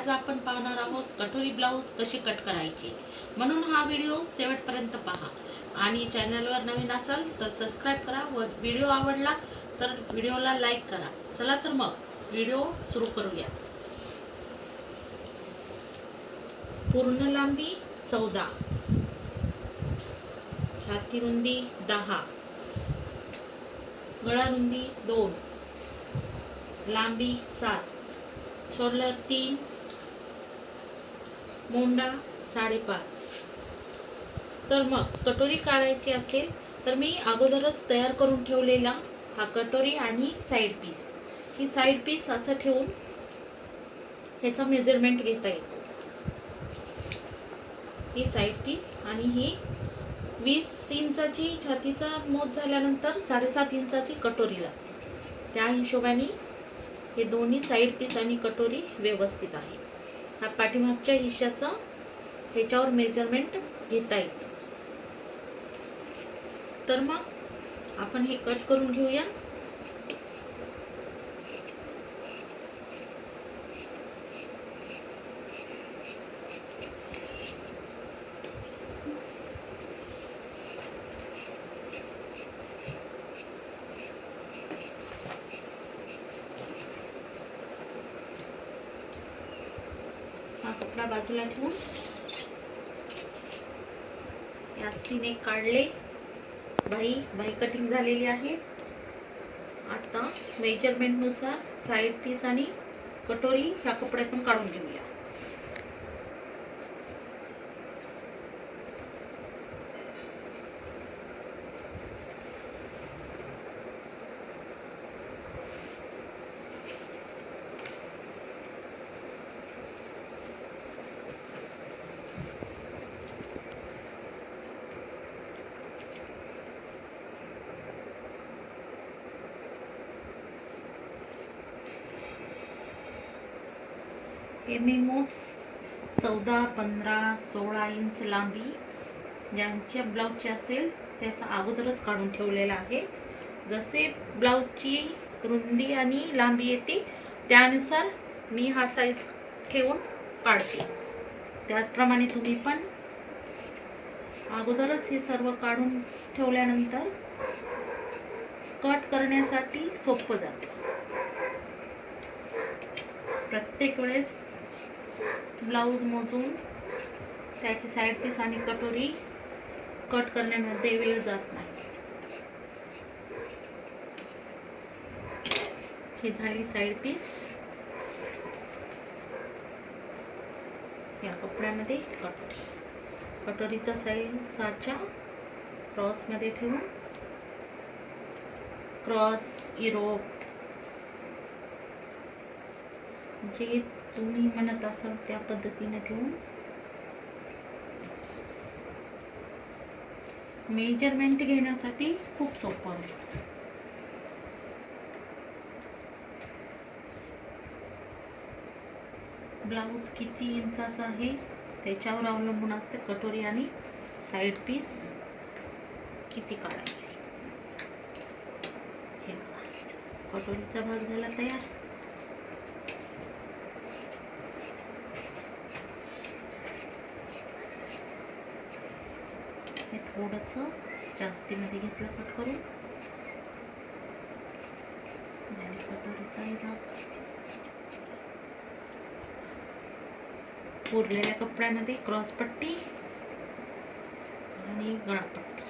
आज आपण पाहणार आहोत कटोरी ब्लाऊज कशी कट करायची, म्हणून हा व्हिडिओ शेवटपर्यंत पहा आणि चॅनलवर नवीन असाल तर सबस्क्राइब करा व व्हिडिओ आवडला तर व्हिडिओला लाईक करा। चला तर मग व्हिडिओ सुरू करूया। पूर्ण लांबी 14, छाती रुंदी 10, गळा रुंदी 2, लांबी 7, शोल्डर 3, मोंडा 5.5। तर मग कटोरी काढायची असेल तर मी अगोदरच तयार करून ठेवलेला हा कटोरी आणि साइड पीस, ही साइड पीस असं ठेवून ह्याचा मेजरमेंट घेता येतो। ही साइड पीस आणि ही 20 इंचाची छातीचा मोज झाल्यानंतर 7.5 इंचाची कटोरी लागते। त्या हिशोबाने हे दोन्ही साइड पीस आणि कटोरी व्यवस्थित आहे। हा पाठीमागच्या हिश्श्याचा ह्याच्यावर मेजरमेंट घेता येतं। तर मग आपण हे कट करून घेऊया। हा कपडा बाजूला ठेवून या सीने काढले, बाही कटिंग झालेली आहे। आता मेजरमेंट नुसार साइड पीस आणि कटोरी ह्या कपड्यातून काढून घेऊया। मोज 14, 15, 16 इंच लांबी ज्यांच्या ब्लाऊजची असेल त्याचा अगोदरच काढून ठेवलेला आहे। जसे ब्लाऊजची रुंदी आणि लांबी येते त्यानुसार मी हा साइज ठेवून काढते। त्याचप्रमाणे तुम्ही पण अगोदरच हे सर्व काढून ठेवल्यानंतर कट करण्यासाठी सोपं जातं। प्रत्येक वेळेस ब्लाऊज मोजून त्याची साइड पीस आणि कटोरी कट करण्यामध्ये वेळ जात नाही। ही झाली साइड पीस। या कपड्यामध्ये कटोरीचा साइज साचा क्रॉस मध्ये ठेवून क्रॉस युरोप जे तुम्ही म्हणत असाल त्या पद्धतीने ठेवून मेजरमेंट घेण्यासाठी खूप सोपं आहे। ब्लाऊज किती इंचाचा आहे त्याच्यावर अवलंबून असते कटोरी आणि साइड पीस किती काढायचे। हे कटोरीचा भाग झाला तयार। हे थोडंसं जास्तीमध्ये घेतलं कट करून। कटोरीचा भाग उरलेल्या कपड्यामध्ये क्रॉस पट्टी आणि गळापट्टी।